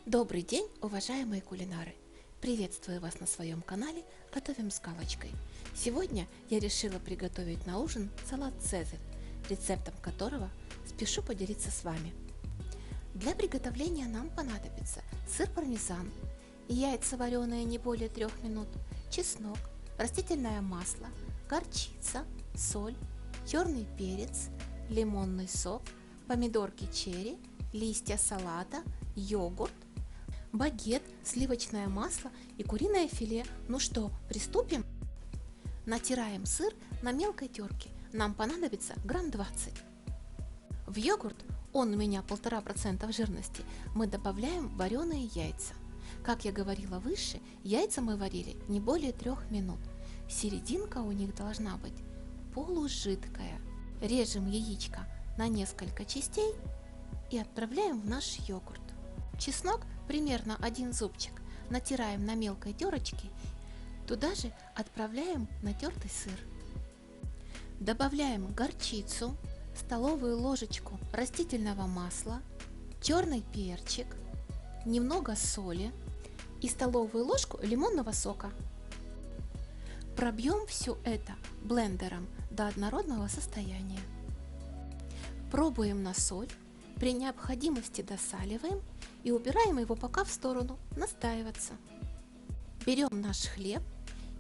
Добрый день, уважаемые кулинары! Приветствую вас на своем канале «Готовим с галочкой». Сегодня я решила приготовить на ужин салат «Цезарь», рецептом которого спешу поделиться с вами. Для приготовления нам понадобится сыр пармезан, яйца вареные не более 3 минут, чеснок, растительное масло, горчица, соль, черный перец, лимонный сок, помидорки черри, листья салата, йогурт, багет, сливочное масло и куриное филе. Ну что, приступим? Натираем сыр на мелкой терке. Нам понадобится грамм 20. В йогурт, он у меня 1,5% жирности, мы добавляем вареные яйца. Как я говорила выше, яйца мы варили не более 3 минут. Серединка у них должна быть полужидкая. Режем яичко на несколько частей и отправляем в наш йогурт. Чеснок примерно 1 зубчик натираем на мелкой терочке, туда же отправляем натертый сыр. Добавляем горчицу, столовую ложечку растительного масла, черный перчик, немного соли и столовую ложку лимонного сока. Пробьем все это блендером до однородного состояния. Пробуем на соль, при необходимости досаливаем и убираем его пока в сторону настаиваться. Берем наш хлеб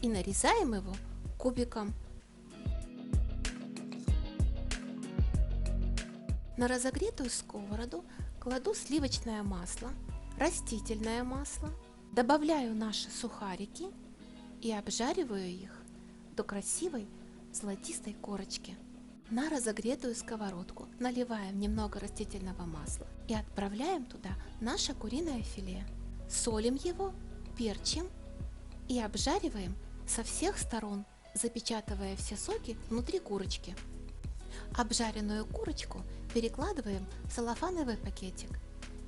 и нарезаем его кубиком. На разогретую сковороду кладу сливочное масло, растительное масло, добавляю наши сухарики и обжариваю их до красивой золотистой корочки. На разогретую сковородку наливаем немного растительного масла и отправляем туда наше куриное филе. Солим его, перчим и обжариваем со всех сторон, запечатывая все соки внутри курочки. Обжаренную курочку перекладываем в целлофановый пакетик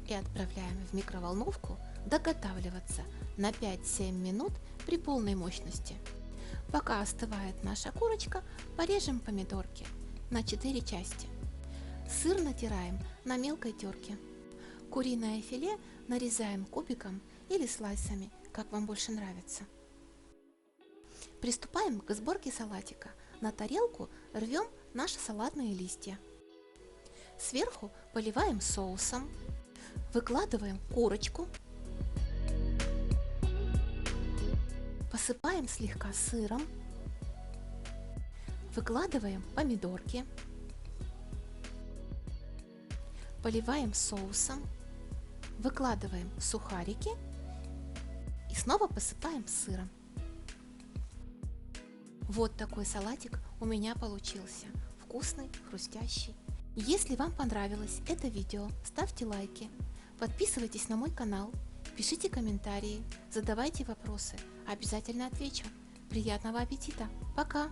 и отправляем в микроволновку доготавливаться на 5-7 минут при полной мощности. Пока остывает наша курочка, порежем помидорки на 4 части. Сыр натираем на мелкой терке. Куриное филе нарезаем кубиком или слайсами, как вам больше нравится. Приступаем к сборке салатика. На тарелку рвем наши салатные листья. Сверху поливаем соусом. Выкладываем курочку. Посыпаем слегка сыром. Выкладываем помидорки. Поливаем соусом. Выкладываем сухарики. И снова посыпаем сыром. Вот такой салатик у меня получился. Вкусный, хрустящий. Если вам понравилось это видео, ставьте лайки. Подписывайтесь на мой канал. Пишите комментарии. Задавайте вопросы. Обязательно отвечу. Приятного аппетита. Пока!